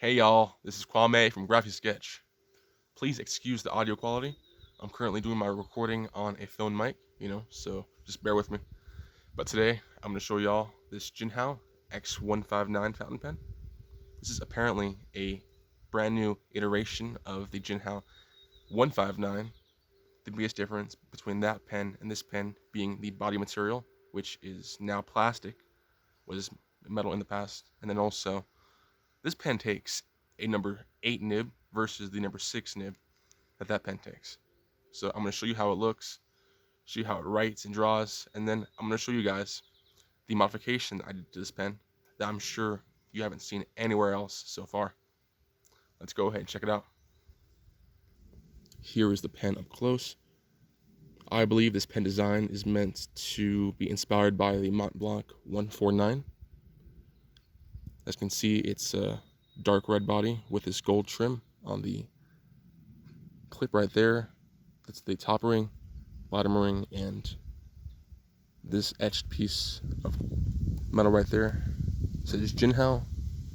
Hey y'all, this is Kwame from Graphic Sketch. Please excuse the audio quality. I'm currently doing my recording on a phone mic, so just bear with me. But today, I'm going to show y'all this Jinhao X159 fountain pen. This is apparently a brand new iteration of the Jinhao 159. The biggest difference between that pen and this pen being the body material, which is now plastic, was metal in the past, and then also this pen takes a number 8 nib versus the number 6 nib that pen takes. So I'm going to show you how it looks, show you how it writes and draws, and then I'm going to show you guys the modification I did to this pen that I'm sure you haven't seen anywhere else so far. Let's go ahead and check it out. Here is the pen up close. I believe this pen design is meant to be inspired by the Mont Blanc 149. As you can see, it's a dark red body with this gold trim on the clip right there. That's the top ring, bottom ring, and this etched piece of metal right there says Jinhao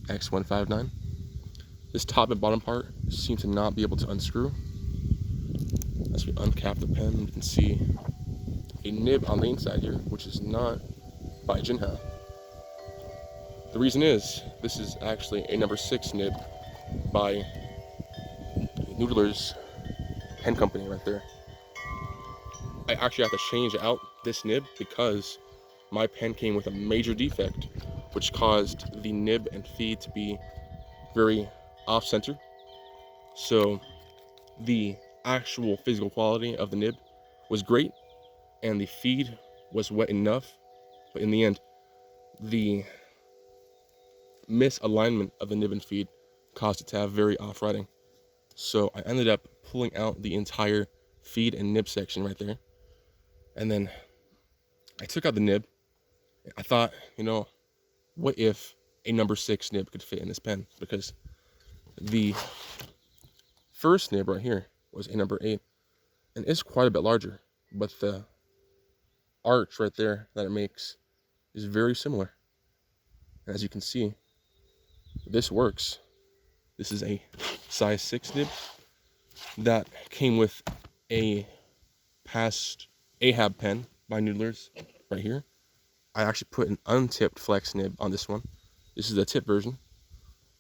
X159. This top and bottom part seem to not be able to unscrew. As we uncap the pen, you can see a nib on the inside here, which is not by Jinhao. The reason is, this is actually a number 6 nib by Noodler's pen company right there. I actually have to change out this nib because my pen came with a major defect, which caused the nib and feed to be very off-center. So the actual physical quality of the nib was great, and the feed was wet enough, but in the end, the misalignment of the nib and feed caused it to have very off writing. So I ended up pulling out the entire feed and nib section right there, and then I took out the nib. I thought, what if a number 6 nib could fit in this pen? Because the first nib right here was a number 8, and it's quite a bit larger, but the arch right there that it makes is very similar. As you can see, this works. This is a size 6 nib that came with a past Ahab pen by Noodler's right here. I actually put an untipped flex nib on this one. This is the tip version.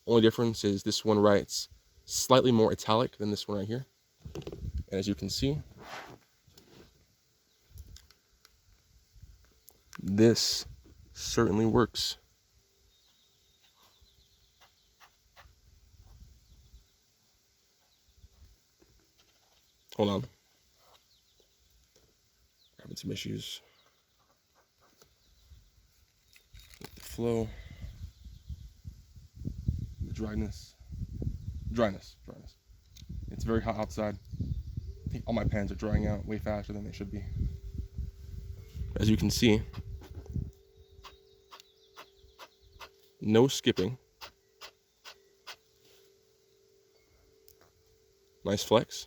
Only difference is this one writes slightly more italic than this one right here. And as you can see, this certainly works. Hold on. Having some issues with the flow, the dryness. It's very hot outside. I think all my pens are drying out way faster than they should be. As you can see, no skipping. Nice flex.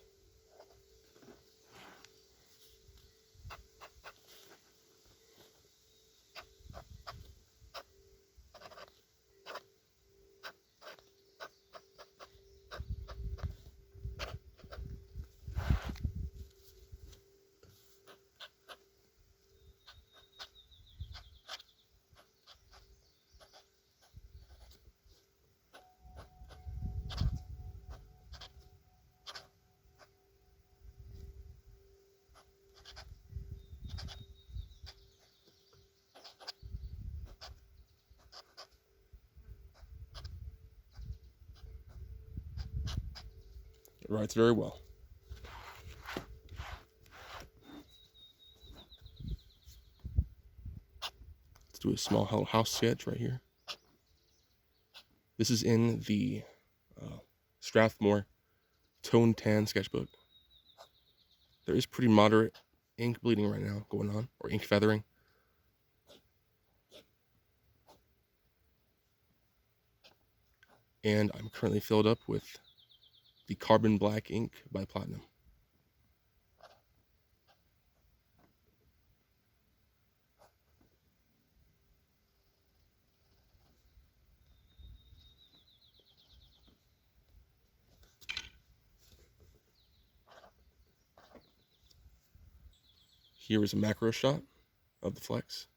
It writes very well. Let's do a small house sketch right here. This is in the Strathmore Tone Tan sketchbook. There is pretty moderate ink bleeding right now going on, or ink feathering. And I'm currently filled up with the Carbon Black ink by Platinum. Here is a macro shot of the flex.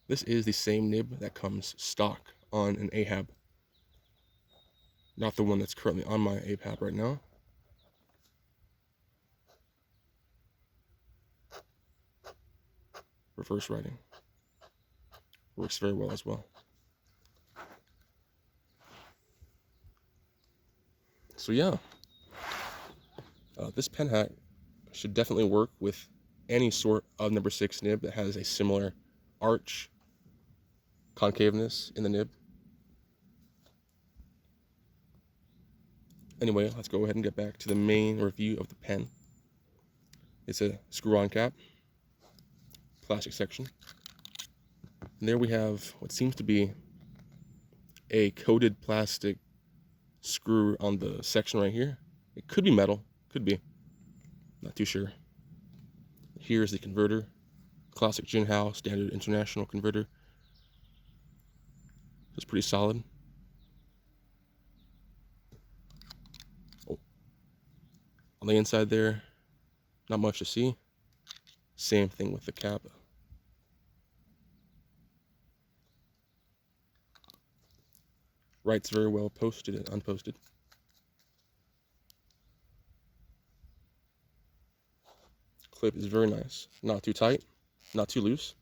This is the same nib that comes stock on an Ahab, not the one that's currently on my Ahab right now. Reverse writing works very well as well. So yeah, this pen hack should definitely work with any sort of number 6 nib that has a similar arch concaveness in the nib. Anyway, let's go ahead and get back to the main review of the pen. It's a screw-on cap, plastic section. And there we have what seems to be a coated plastic screw on the section right here. It could be metal, could be, not too sure. Here's the converter, classic Jinhao standard international converter. It's pretty solid. Oh. On the inside there, not much to see. Same thing with the cap. Writes very well posted and unposted. Clip is very nice. Not too tight, not too loose.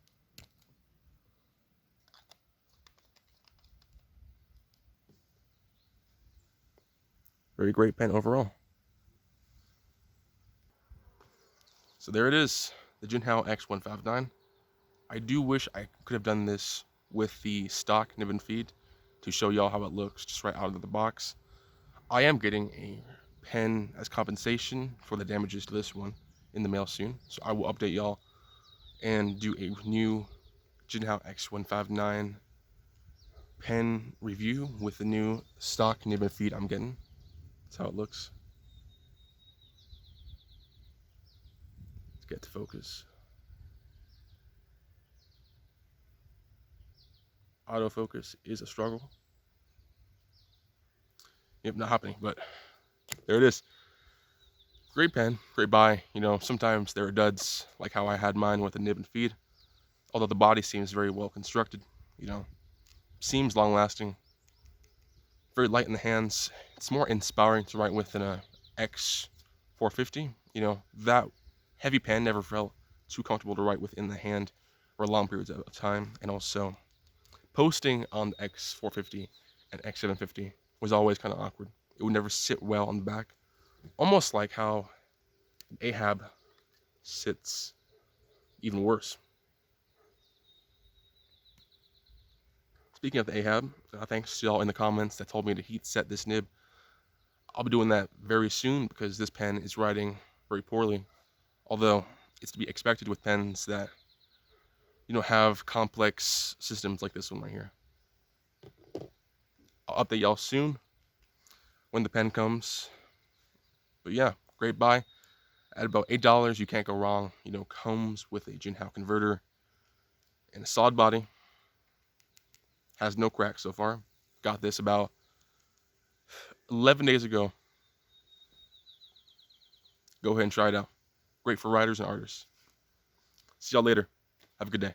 Very great pen overall. So there it is, the Jinhao X159. I do wish I could have done this with the stock nib and feed to show y'all how it looks just right out of the box. I am getting a pen as compensation for the damages to this one in the mail soon, so I will update y'all and do a new Jinhao X159 pen review with the new stock nib and feed I'm getting. That's how it looks. Let's get to focus. Autofocus is a struggle. Yep, not happening, but there it is. Great pen, great buy. You know, sometimes there are duds, like how I had mine with the nib and feed. Although the body seems very well constructed, you know, seems long lasting, very light in the hands. It's more inspiring to write with than a X450. You know, that heavy pen never felt too comfortable to write with in the hand for long periods of time. And also, posting on the X450 and X750 was always kind of awkward. It would never sit well on the back. Almost like how Ahab sits even worse. Speaking of the Ahab, thanks to y'all in the comments that told me to heat set this nib. I'll be doing that very soon because this pen is writing very poorly. Although it's to be expected with pens that, you know, have complex systems like this one right here. I'll update y'all soon when the pen comes. But yeah, great buy. At about $8, you can't go wrong. You know, comes with a Jinhao converter and a solid body. Has no cracks so far. Got this about 11 days ago. Go ahead and try it out. Great for writers and artists. See y'all later. Have a good day.